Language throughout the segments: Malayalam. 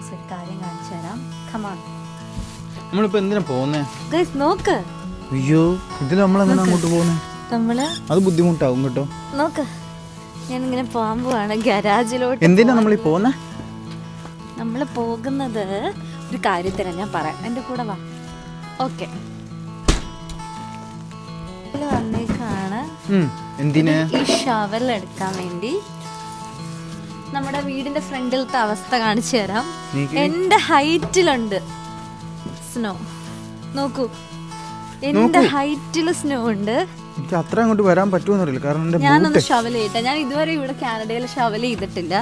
ഗൈസ് ഒരു കാര്യം കാണിച്ചു തരാം. കമോൺ നമ്മളിപ്പോ എന്തിനാ പോകുന്നേ? ഗൈസ് നോക്ക്. അയ്യോ ഇതിൽ നമ്മളെങ്ങനെ അങ്ങോട്ട് പോകുന്നേ? നമ്മള് അത് ബുദ്ധിമുട്ടാവും കേട്ടോ. നോക്ക്, ഞാനിങ്ങനെ പോകാൻ പോവാണ് ഗരാജിലോട്ട്. എന്തിനാ നമ്മളീ പോകുന്നേ? നമ്മൾ പോകുന്നത് ഒരു കാര്യത്തിനാ, ഞാൻ പറയാം, എൻ്റെ കൂടെ വാ. ഓക്കെ, വന്നേക്കാണ്. എന്തിനാ? ഈ ഷവൽ എടുക്കാൻ വേണ്ടി. നമ്മുടെ വീടിന്റെ ഫ്രണ്ടിലത്തെ അവസ്ഥ കാണിച്ചു തരാം. എന്റെ ഹൈറ്റിലുണ്ട് സ്നോ. നോക്കൂ, എന്റെ ഹൈറ്റില് സ്നോ ഉണ്ട്. എനിക്ക് അത്ര അങ്ങോട്ട് വരാൻ പറ്റുമെന്നറിയില്ല, കാരണം ഞാനൊന്ന് ഷവൽ ചെയ്യട്ടെ. ഞാൻ ഇതുവരെ ഇവിടെ കാനഡയിൽ ഷവൽ ചെയ്തിട്ടില്ല.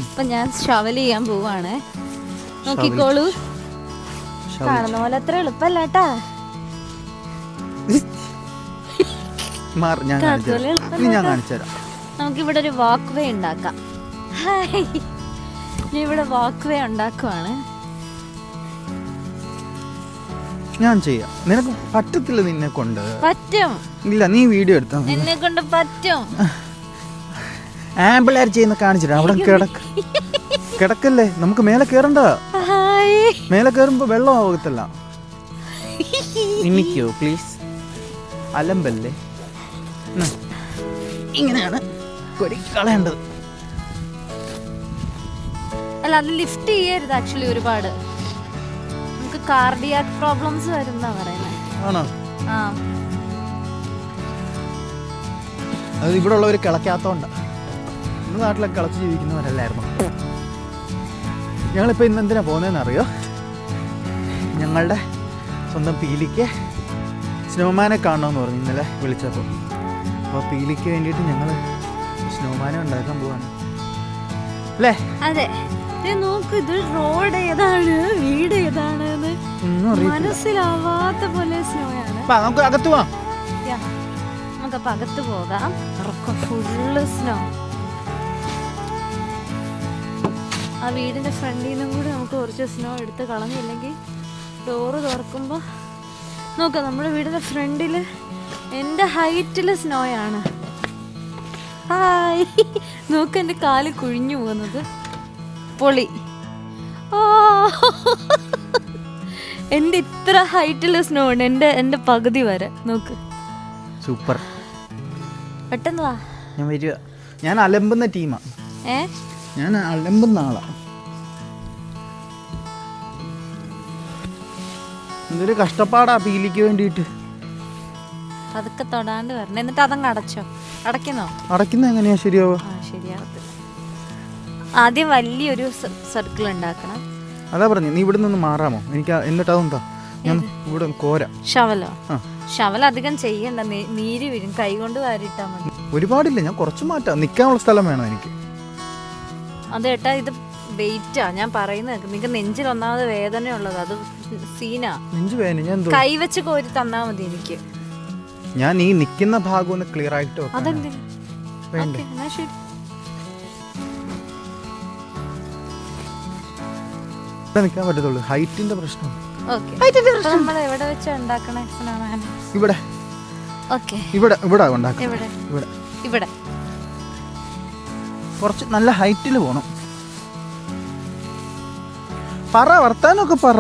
അപ്പൊ ഞാൻ ഷവൽ ചെയ്യാൻ പോവാണ്. നോക്കിക്കോളൂ, കാണുന്ന പോലെ അത്ര എളുപ്പല്ല കേട്ടാ. നമുക്കിവിടെ ഒരു വാക്ക് വേ ഉണ്ടാക്കാം. ഞാൻ ഇവിടെ വാക്ക് വേ ഉണ്ടാക്കുവാണ്. ഞാൻ ചെയ്യാം. നിനക്ക് പറ്റത്തില്ല, നിന്നെ കൊണ്ട് പറ്റും. ഇല്ല, നീ വീഡിയോ എടുത്താ എന്നെ കൊണ്ട് പറ്റും. ആമ്പിളാർ ചെയ്യുന്ന കാണിച്ചിട്ട് അവിടെ കിടക്കല്ലേ, നമുക്ക് മേലെ കേറണ്ട. മേലെ കേറുമ്പോ വെള്ളം ആകത്തില്ല. എനിക്കോ പ്ലീസ്, അലമ്പല്ലേ. ഇങ്ങനെയാണ് കളയേണ്ടത്. അല്ല, അത് ലിഫ്റ്റ് ചെയ്യരുത് ആക്ച്വലി. ഒരുപാട് നമുക്ക് കാർഡിയാക് പ്രോബ്ലംസ് വരുന്നാ പറയുന്നത്. ആണോ? ആ, അത് ഇവിടെ ഉള്ളവർ കിളക്കാത്തോണ്ടാ. നമ്മുടെ നാട്ടിലൊക്കെ കിളച്ച് ജീവിക്കുന്നവരല്ലായിരുന്നു. ഞങ്ങളിപ്പോൾ ഇന്ന് എന്തിനാ പോകുന്നതെന്ന് അറിയോ? ഞങ്ങളുടെ സ്വന്തം പീലിക്ക് സ്നോമാനെ കാണണമെന്ന് പറഞ്ഞു ഇന്നലെ വിളിച്ചപ്പോൾ. അപ്പോൾ പീലിക്ക് വേണ്ടിയിട്ട് ഞങ്ങൾ സ്നോമാനെ ഉണ്ടാക്കാൻ പോവാണ് അല്ലേ? അതെ. നോക്ക്, ഇത് റോഡ് ഏതാണ്, വീട് ഏതാണ് മനസ്സിലാവാത്ത പോലെ സ്നോയാണ്. നമുക്ക് അകത്ത് പോവാം. നമുക്കപ്പോൾ അകത്ത് പോകാം. Full snow. ആ വീടിന്റെ ഫ്രണ്ടിൽ നിന്നും കൂടി നമുക്ക് കുറച്ച് സ്നോ എടുത്ത് കളഞ്ഞില്ലെങ്കിൽ ഡോറ് തുറക്കുമ്പോൾ നോക്കാം, നമ്മുടെ വീടിന്റെ ഫ്രണ്ടിൽ എൻ്റെ ഹൈറ്റിൽ സ്നോയാണ്. ഹായ്, നോക്ക്, എൻ്റെ കാല് കുഴിഞ്ഞു പോകുന്നത്. പൊളി. ഓ, എൻ്റെ ഇത്ര ഹൈറ്റിൽ സ്നോ ഉണ്ട്, എൻ്റെ പകുതി വരെ. നോക്ക്, സൂപ്പർ. പെട്ടെന്ന് വാ. ഞാൻ വരിക. ഞാൻ അലമ്പുന്ന ടീമാ. ഞാൻ അലമ്പുന്ന ആളാ. എന്തൊരു കഷ്ടപ്പാടാ പീലിക്ക് വേണ്ടിയിട്ട്. അതൊക്കെ തൊടാണ്ട് വരണം. എന്നിട്ട് അതങ്ങ് അടച്ചോ. അടയ്ക്കുന്നോ? അടയ്ക്കുന്ന എങ്ങനെയാ ശരിയാവുക? ശരിയാവത്തില്ല. ആദ്യം വലിയൊരു സർക്കിൾ ഉണ്ടാക്കണം. അതാ പറഞ്ഞു, നീ ഇവിടെ നിന്ന് മാറാമോ? എനിക്ക് എന്നിട്ട് അതെന്താ, ഞാൻ ഇവിടെ കോരാം. ഷവലോ? ഷവൽ അധികം ചെയ്യണ്ട, നീര് വീഴും. കൈ കൊണ്ട് വാരിട്ടാ മതി. ഒരുപാടില്ല, ഞാൻ കുറച്ച് മാറ്റാം. നിൽക്കാനുള്ള സ്ഥലം വേണം എനിക്ക്. അത് ഏട്ടാ, ഇത് വെയിറ്റാ. ഞാൻ പറയുന്നത് നിനക്ക് നെഞ്ചിൽ ഒന്നാമത് വേദനയുള്ളത്. അത് സീനാ. നെഞ്ച് വേദന? ഞാൻ കൈ വെച്ച് കോരി തന്നാ മതി എനിക്ക്. ഞാൻ ഈ നിൽക്കുന്ന ഭാഗം ഒന്ന് ക്ലിയർ ആയിട്ട് അതെന്തിനാ? ശരി. നിൽക്കാൻ പറ്റത്തുള്ളൂ, ഹൈറ്റിന്റെ പ്രശ്നം. നമ്മൾ എവിടെ വെച്ചാ ഉണ്ടാക്കണേ? ഇവിടെ. ഇവിടെ ഉണ്ടാക്കണം. ഇവിടെ കുറച്ച് നല്ല ഹൈറ്റിൽ പോണം. പറ, വർത്താനൊക്കെ പറ.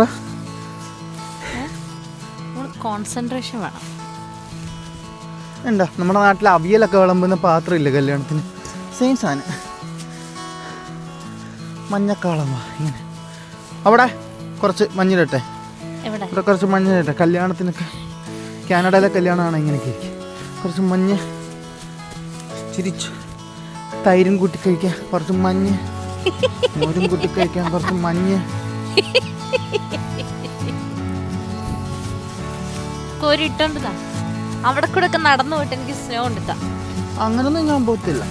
കോൺസെൻട്രേഷൻ വേണം. എന്താ നമ്മുടെ നാട്ടിൽ അവിയലൊക്കെ വിളമ്പുന്ന പാത്രമില്ല കല്യാണത്തിന്? സെയിം സാധനം. മഞ്ഞക്കാളം. ഇങ്ങനെ അവിടെ കുറച്ച് മഞ്ഞിടട്ടെ. ഇവിടെ കുറച്ച് മഞ്ഞിടട്ടെ. കല്യാണത്തിനൊക്കെ കാനഡയിലെ കല്യാണമാണ് ഇങ്ങനെയൊക്കെ ഇരിക്കും. കുറച്ച് മഞ്ഞ് ചിരിച്ചു. തൈരും കൂട്ടി കഴിക്കാൻ കുറച്ച് മഞ്ഞ്, മോരും കൂട്ടി കഴിക്കാൻ കുറച്ച് മഞ്ഞ്. കോരിട്ടോണ്ടാ അവിടെ കൂടെ ഒക്കെ നടന്നു പോയിട്ട് എനിക്ക് സ്നോ ഉണ്ട്. അങ്ങനൊന്നും ഞാൻ പോകത്തില്ല.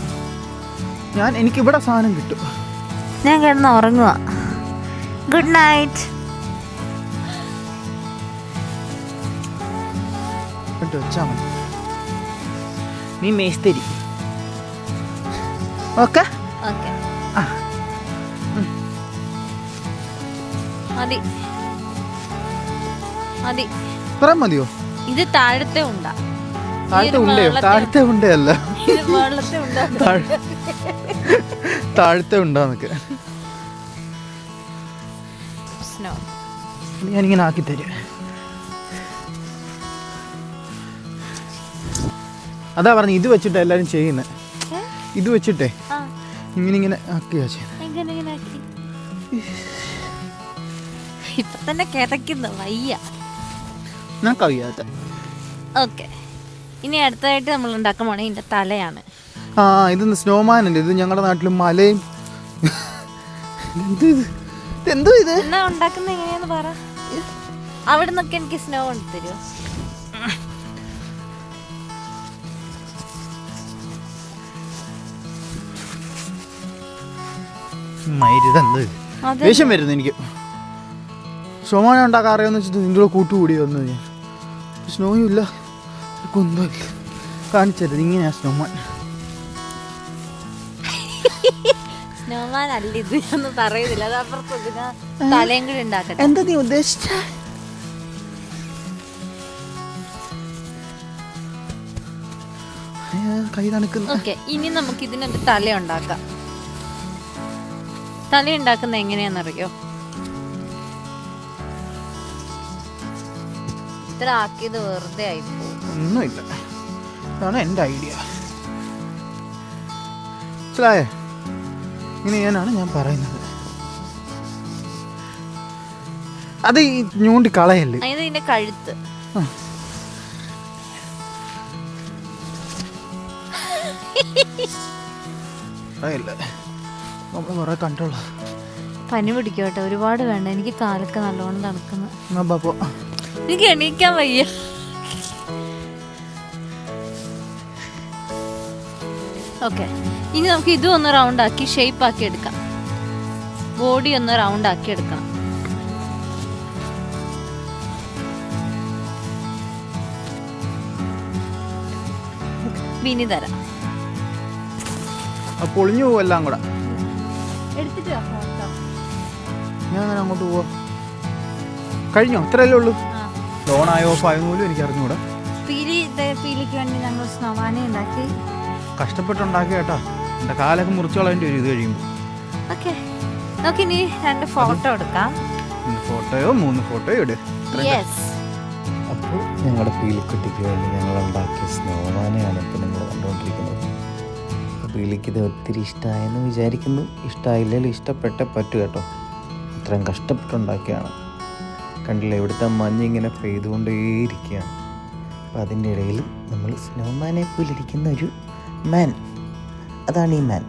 എനിക്കിവിടെ സാധനം കിട്ടും. ഞാൻ കിടന്ന് ഉറങ്ങുക. Good night. വെച്ചാ മതി. നീ മേസ്തരി. ഓക്കെ മതി. ഇത്ര മതിയോ? ഇത് താഴത്തെ ഉണ്ടാ. താഴത്തെ ഉണ്ടല്ല, വെള്ളത്തെ താഴത്തെ ഉണ്ടാന്നൊക്കെ. സ്നോ. ഞാനിങ്ങനെ ആക്കി തരും. അതാ പറഞ്ഞു ഇത് വെച്ചിട്ടാ എല്ലാരും ചെയ്യുന്നത്. ഇത് വെച്ചിട്ടേ ഇങ്ങനെ ആക്കിയാ ചെയ്യുന്നത്. ഇപ്പൊ തന്നെ കിതയ്ക്കുന്നു, വയ്യ. നിനക്കറിയാത്ത. ഓക്കെ, ഇനി അടുത്തതായിട്ട് നമ്മൾ ഉണ്ടാക്കാൻ പോണേ ഇതിന്റെ തലയാണ്. ഇത് സ്നോമാൻ അല്ലേ? ഇത് ഞങ്ങളുടെ നാട്ടിൽ മലയും എന്തോ ഇത് എന്നാ ഉണ്ടാക്കുന്ന എങ്ങനെയാന്ന് പറ. അവിടെ നിന്നൊക്കെ എനിക്ക് സ്നോ കൊണ്ട് തരുമോ? ദേഷ്യം വരുന്നു എനിക്ക്. സ്നോമാൻ ഉണ്ടാക്കാൻ അറിയാമെന്ന് വെച്ചിട്ട് നിന്റെ കൂടെ കൂട്ടുകൂടി വന്നു ഞാൻ. സ്നോയും ഇല്ല, ഒന്നുമില്ല. കാണിച്ചത് ഇങ്ങനെയാ സ്നോമാൻ. സ്നോമാൻ അല്ല ഇത്, ഒന്നും പറയുന്നില്ല. അത് അപ്പുറത്ത് തലയും കൂടി ഉണ്ടാക്കട്ടെ. എന്താ നീ ഉദ്ദേശിച്ച? കൈ തണുക്കുന്നു. ഓക്കെ, ഇനി നമുക്ക് ഇതിനൊരു തല ഉണ്ടാക്കാം. തല ഉണ്ടാക്കുന്നത് എങ്ങനെയാണെന്നറിയോ? ഇത്ര ആക്കിയത് വെറുതെ ആയിപ്പോ. ഒന്നുമില്ല, ഇതാണ് എൻ്റെ ഐഡിയ. മനസ്സിലായേ? ഇങ്ങനെ ചെയ്യാനാണ് ഞാൻ പറയുന്നത്. അത് ഈ ഞൂണ്ടി കളയല്ലേ. അതായത് ഇതിന്റെ കഴുത്ത്. നമ്മള് കുറെ കണ്ടുള്ള പനി പിടിക്കോട്ടെ, ഒരുപാട് വേണ്ട. എനിക്ക് കാലൊക്കെ നല്ലോണം തണുക്കുന്നു. എനിക്ക് എണീക്കാൻ വയ്യ. ഓക്കെ, ഇനി നമുക്ക് ഇതും ഒന്ന് റൗണ്ട് ആക്കി ഷേപ്പ് ആക്കി എടുക്കാം. ബോഡി ഒന്ന് റൗണ്ട് ആക്കി എടുക്കണം. വിനി തരാം. പൊളിഞ്ഞു പോവും എല്ലാം കൂടെ. എടുത്തിട്ട് ഞാൻ അങ്ങനെ അങ്ങോട്ട് പോവാ. കഴിഞ്ഞോ? ഇത്രയല്ലേ ഉള്ളൂ. ലോണായോ ഓഫ് ആയോ പോലും എനിക്ക് അറിഞ്ഞൂടാ. പീലിക്ക് വേണ്ടി ഞങ്ങൾ സ്നോമാനെ ഉണ്ടാക്കി കഷ്ടപ്പെട്ടുണ്ടാക്കി കേട്ടാ. എൻ്റെ കാലൊക്കെ മുറിച്ചു കളയേണ്ടി വരും ഇത് കഴിയുമ്പോൾ. ഓക്കെ, നമുക്കിനി 2 ഫോട്ടോ എടുക്കാം. 2 ഫോട്ടോയോ 3 ഫോട്ടോയോ ഇട്. അപ്പോൾ ഞങ്ങളുടെ പീലിക്കുട്ടിക്ക് വേണ്ടി ഞങ്ങൾ ഉണ്ടാക്കിയ സ്നോമാനെയാണ് ഇപ്പോൾ നിങ്ങൾ കണ്ടുകൊണ്ടിരിക്കുന്നത്. പീലിക്ക് ഇത് ഒത്തിരി ഇഷ്ടമായെന്ന് വിചാരിക്കുന്നു. ഇഷ്ടമായില്ലെങ്കിൽ ഇഷ്ടപ്പെട്ടേ പറ്റൂ കേട്ടോ. ഇത്രയും കഷ്ടപ്പെട്ടുണ്ടാക്കിയാണ്. കണ്ടില്ലേ, ഇവിടുത്തെ മഞ്ഞിങ്ങനെ പെയ്തുകൊണ്ടേയിരിക്കുകയാണ്. അപ്പോൾ അതിൻ്റെ ഇടയിൽ നമ്മൾ സ്നോമാനെ പോലിരിക്കുന്ന ഒരു മാൻ, അതാണ് ഈ മാൻ.